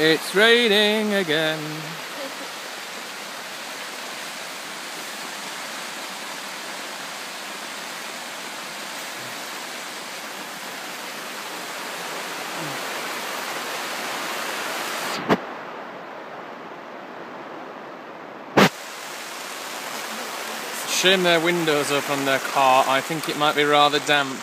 It's raining again. Shame their windows up on their car. I think it might be rather damp.